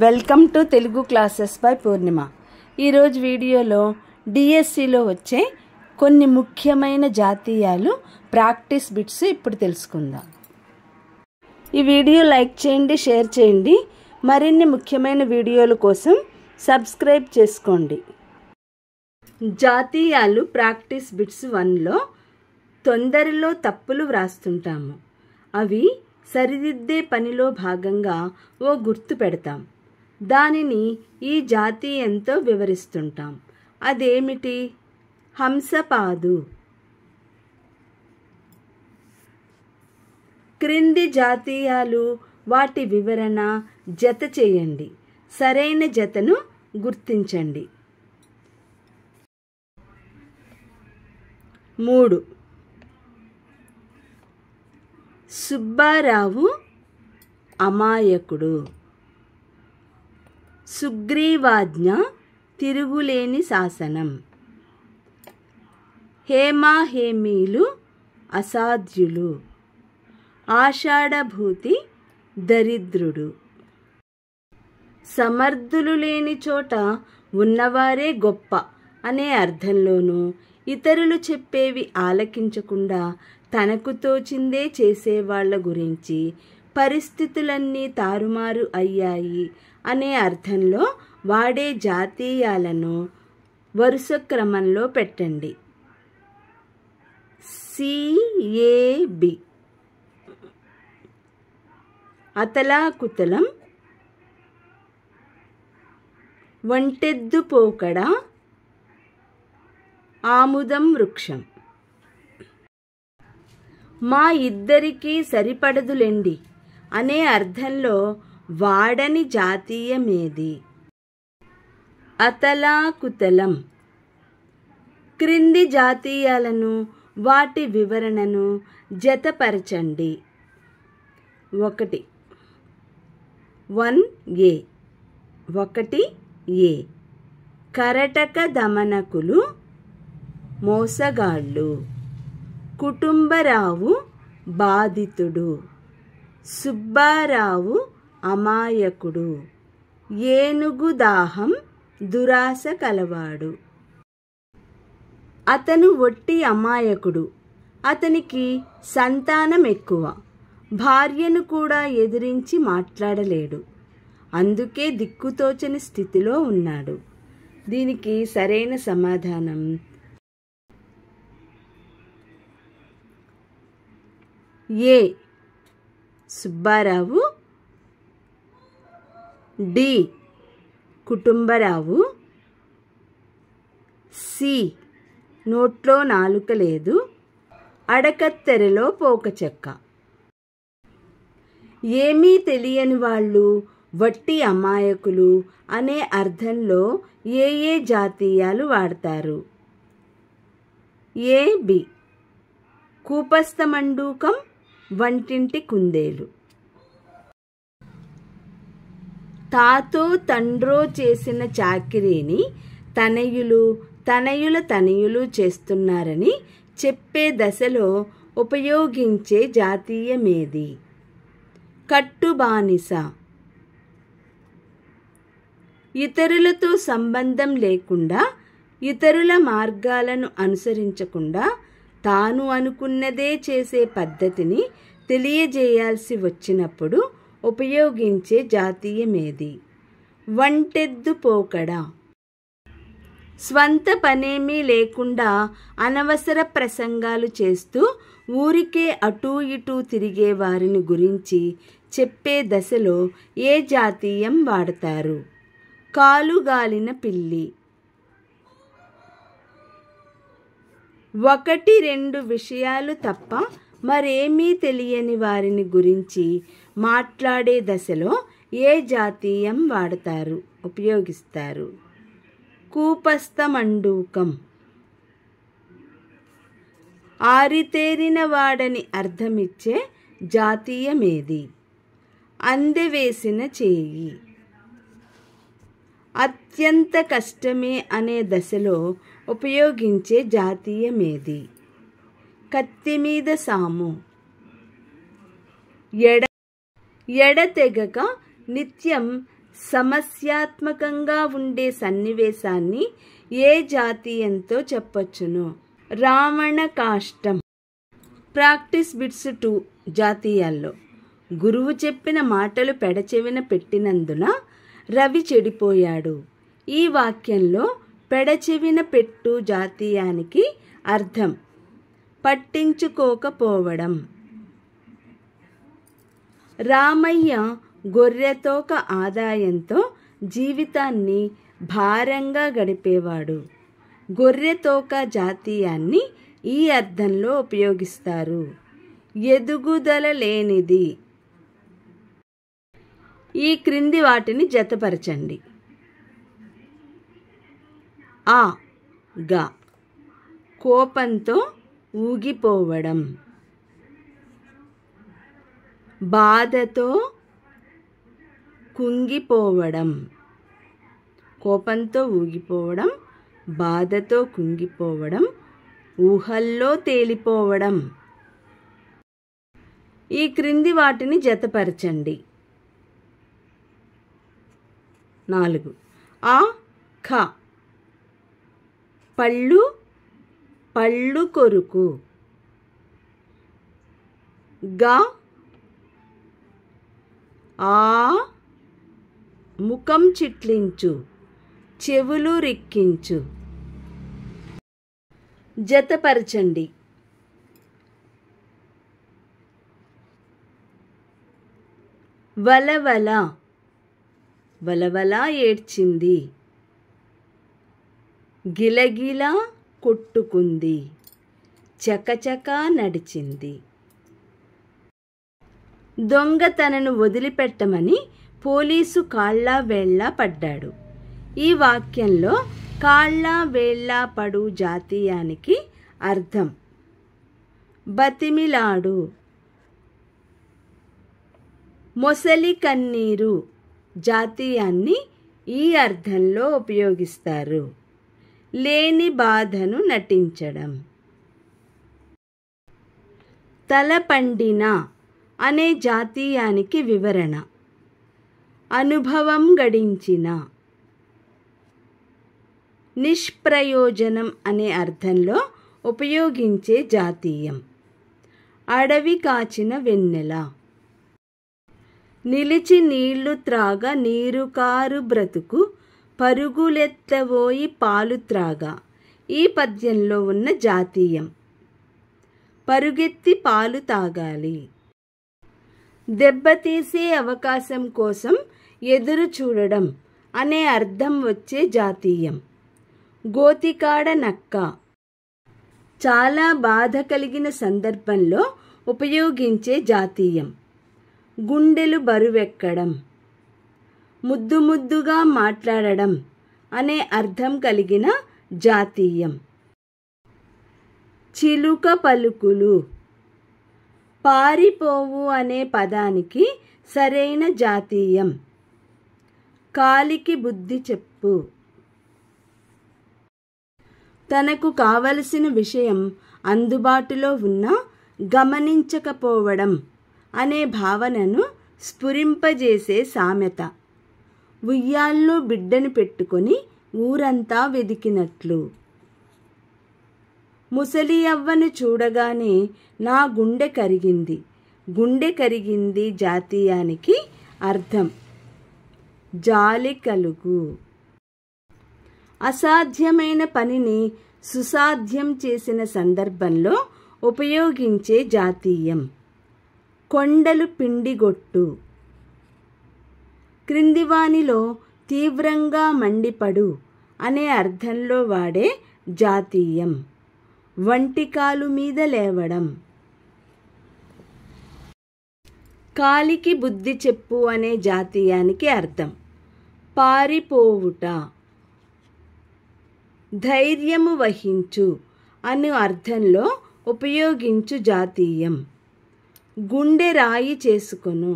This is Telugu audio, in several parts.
Welcome to Telugu classes by Purnima. ఈరోజు వీడియోలో డిఎస్సిలో వచ్చే కొన్ని ముఖ్యమైన జాతీయాలు ప్రాక్టీస్ బిట్స్ ఇప్పుడు తెలుసుకుందాం. ఈ వీడియో లైక్ చేయండి, షేర్ చేయండి. మరిన్ని ముఖ్యమైన వీడియోల కోసం సబ్స్క్రైబ్ చేసుకోండి. జాతీయాలు ప్రాక్టీస్ బిట్స్ 1లో తొందరలో తప్పులు వ్రాస్తుంటాము. అవి సరిదిద్దే పనిలో భాగంగా ఓ గుర్తు పెడతాం. దానిని ఈ జాతీయంతో వివరిస్తుంటాం. అదేమిటి? హంసపాదు. క్రింది జాతీయాలు, వాటి వివరణ జత చేయండి. సరైన జతను గుర్తించండి. 3. సుబ్బారావు అమాయకుడు. సుగ్రీవాజ్ఞ తిరుగులేని శాసనం. హేమాహేమీలు అసాధ్యులు. ఆషాఢభూతి దరిద్రుడు. సమర్థులు లేని చోట ఉన్నవారే గొప్ప అనే అర్థంలోనూ, ఇతరులు చెప్పేవి ఆలకించకుండా తనకు తోచిందే చేసేవాళ్ల గురించి పరిస్థితులన్నీ తారుమారు అయ్యాయి అనే అర్థంలో వాడే జాతీయాలను వరుస క్రమంలో పెట్టండి. సిఏబి. అతలాకుతలం, ఒంటెద్దు పోకడ, ఆముదం వృక్షం. మా ఇద్దరికీ సరిపడదులెండి అనే అర్థంలో వాడని జాతీయమేది? అతలాకుతలం. క్రింది జాతీయాలను, వాటి వివరణను జతపరచండి. 1. 1A. 1A. కరటక దమనకులు మోసగాళ్ళు. కుటుంబరావు బాధితుడు. సుబ్బారావు అమాయకుడు. ఏనుగు దాహం దురాశ కలవాడు. అతను ఒట్టి అమాయకుడు. అతనికి సంతానం ఎక్కువ. భార్యను కూడా ఎదిరించి మాట్లాడలేడు. అందుకే దిక్కుతోచని స్థితిలో ఉన్నాడు. దీనికి సరైన సమాధానం ఏ. సుబ్బారావు. డి. కుటుంబరావు. సి. నోట్లో నాలుక లేదు, అడకత్తెరలో పోకచెక్క. ఏమీ తెలియని వాళ్ళు, వట్టి అమాయకులు అనే అర్థంలో ఏ ఏ జాతీయాలు వాడతారు? ఏ. బి. కూపస్థమండూకం, వంటింటి కుందేలు. తాతో తండ్రో చేసిన చాకిరీని తనయులు, తనయుల తనయులు చేస్తున్నారని చెప్పే దశలో ఉపయోగించే జాతీయమేది? కట్టుబానిస. ఇతరులతో సంబంధం లేకుండా, ఇతరుల మార్గాలను అనుసరించకుండా తాను అనుకున్నదే చేసే పద్ధతిని తెలియజేయాల్సి వచ్చినప్పుడు ఉపయోగించే జాతీయమేది? ఒంటెద్దు పోకడ. స్వంత పనేమీ లేకుండా అనవసర ప్రసంగాలు చేస్తూ ఊరికే అటూ ఇటూ తిరిగే వారిని గురించి చెప్పే దశలో ఏ జాతీయం వాడతారు? కాలుగాలిన పిల్లి. 1-2 విషయాలు తప్ప మరేమీ తెలియని వారిని గురించి మాట్లాడే దశలో ఏ జాతీయం వాడతారు, ఉపయోగిస్తారు? కూపస్థమండూకం. ఆరితేరిన వాడని అర్థమిచ్చే జాతీయమేది? అందెవేసిన చేయి. అత్యంత కష్టమే అనే దశలో ఉపయోగించే జాతీయమేది? కత్తిమీద సాము. ఎడతెగక నిత్యం సమస్యాత్మకంగా ఉండే సన్నివేశాన్ని ఏ జాతీయంతో చెప్పొచ్చును? రావణ కాష్టం. ప్రాక్టీస్ బిట్స్ 2 జాతీయాల్లో. గురువు చెప్పిన మాటలు పెడచెవిన పెట్టినందున రవి చెడిపోయాడు. ఈ వాక్యంలో పెడచెవిన పెట్టు జాతీయానికి అర్థం పట్టించుకోకపోవడం. రామయ్య గొర్రెతోక ఆదాయంతో జీవితాన్ని భారంగా గడిపేవాడు. గొర్రెతోక జాతీయాన్ని ఈ అర్థంలో ఉపయోగిస్తారు. ఎదుగుదల లేనిది. ఈ క్రింది వాటిని జతపరచండి. ఆ గా కోపంతో ఊగిపోవడం, బాధతో కుంగిపోవడం. కోపంతో ఊగిపోవడం, బాధతో కుంగిపోవడం, ఊహల్లో తేలిపోవడం. ఈ క్రింది వాటిని జతపరచండి. 4. ఆ ఖ పళ్ళు పళ్ళు కొరుకు. గా ఆ ముఖం చిట్లించు, చెవులు రిక్కించు. జతపరచండి. వలవల వలవల ఏడ్చింది, గిలగిలా కొట్టుకుంది, చకచకా నడిచింది. దొంగ తనను వదిలిపెట్టమని పోలీసు కాళ్ళ వేళ్ళ పడ్డాడు. ఈ వాక్యంలో కాళ్ళ వేళ్ళ పడు జాతీయానికి అర్థం బతిమిలాడు. మొసలి కన్నీరు జాతీయాన్ని ఈ అర్థంలో ఉపయోగిస్తారు. లేని బాధను నటించడం. తలపండిన అనే జాతీయానికి వివరణ అనుభవం గడించిన. నిష్ప్రయోజనం అనే అర్థంలో ఉపయోగించే జాతీయం అడవి కాచిన వెన్నెల. నిలిచి నీళ్లు త్రాగ నీరు కారు బ్రతుకు పరుగులెత్తబోయి పాలు త్రాగా. ఈ పద్యంలో ఉన్న జాతీయం పరుగెత్తి పాలు తాగాలి. దెబ్బతీసే అవకాశం కోసం ఎదురు చూడడం అనే అర్థం వచ్చే జాతీయం గోతికాడ నక్క. చాలా బాధ కలిగిన సందర్భంలో ఉపయోగించే జాతీయం గుండెలు బరువెక్కడం. ముద్దు ముద్దుగా మాట్లాడడం అనే అర్థం కలిగిన జాతీయం చిలుక పలుకులు. పారిపోవు అనే పదానికి సరైన జాతీయం కాలికి బుద్ధి చెప్పు. తనకు కావలసిన విషయం అందుబాటులో ఉన్నా గమనించకపోవడం అనే భావనను స్ఫురింపజేసే సామెత ఉయ్యాల్లో బిడ్డను పెట్టుకొని ఊరంతా వెదికినట్లు. ముసలి అవ్వను చూడగానే నా గుండె కరిగింది. గుండె కరిగింది జాతీయానికి అర్థం జాలి కలుగు. అసాధ్యమైన పనిని సుసాధ్యం చేసిన సందర్భంలో ఉపయోగించే జాతీయం కొండలు పిండిగొట్టు. క్రిందివానిలో తీవ్రంగా మండిపడు అనే అర్థంలో వాడే జాతీయం వంటికాలు మీద లేవడం. కాలికి బుద్ధి చెప్పు అనే జాతీయానికి అర్థం పారిపోవుట. ధైర్యము వహించు అనే అర్థంలో ఉపయోగించు జాతీయం గుండె రాయి చేసుకొను.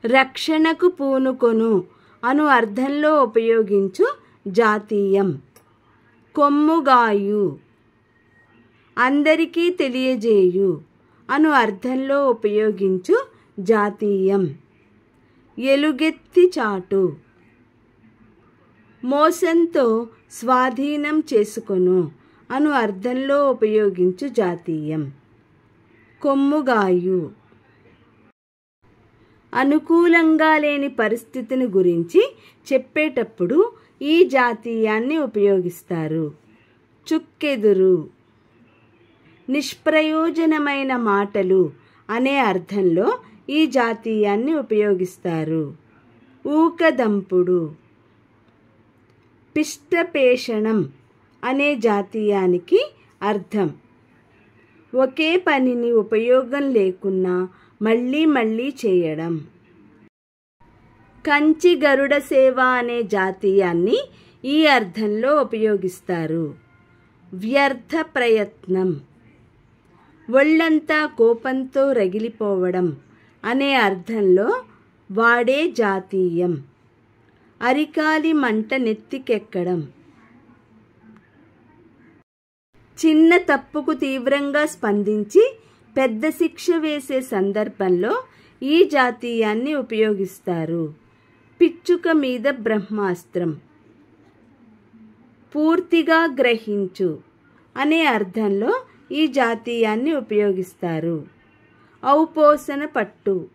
రక్షణకు పూనుకొను అను అర్థంలో ఉపయోగించు జాతీయం కొమ్ముగాయు. అందరికీ తెలియజేయు అను అర్థంలో ఉపయోగించు జాతీయం ఎలుగెత్తి చాటు. మోసంతో స్వాధీనం చేసుకొను అను అర్థంలో ఉపయోగించు జాతీయం. కొమ్ముగాయు. అనుకూలంగా లేని పరిస్థితిని గురించి చెప్పేటప్పుడు ఈ జాతీయాన్ని ఉపయోగిస్తారు. చుక్కెదురు. నిష్ప్రయోజనమైన మాటలు అనే అర్థంలో ఈ జాతీయాన్ని ఉపయోగిస్తారు. ఊకదంపుడు. పిష్టపేషణం అనే జాతీయానికి అర్థం ఒకే పనిని ఉపయోగం లేకున్నా మళ్ళీ మళ్ళీ చేయడం. కంచి గరుడ సేవ అనే జాతీయాన్ని ఈ అర్థంలో ఉపయోగిస్తారు. వ్యర్థ ప్రయత్నం. ఒళ్ళంతా కోపంతో రగిలిపోవడం అనే అర్థంలో వాడే జాతీయం. అరికాలి మంట నెత్తికెక్కడం. చిన్న తప్పుకు తీవ్రంగా స్పందించి పెద్ద శిక్ష వేసే సందర్భంలో ఈ జాతీయాన్ని ఉపయోగిస్తారు. పిచ్చుక మీద బ్రహ్మాస్త్రం. పూర్తిగా గ్రహించు అనే అర్థంలో ఈ జాతీయాన్ని ఉపయోగిస్తారు. ఔపోసన పట్టు.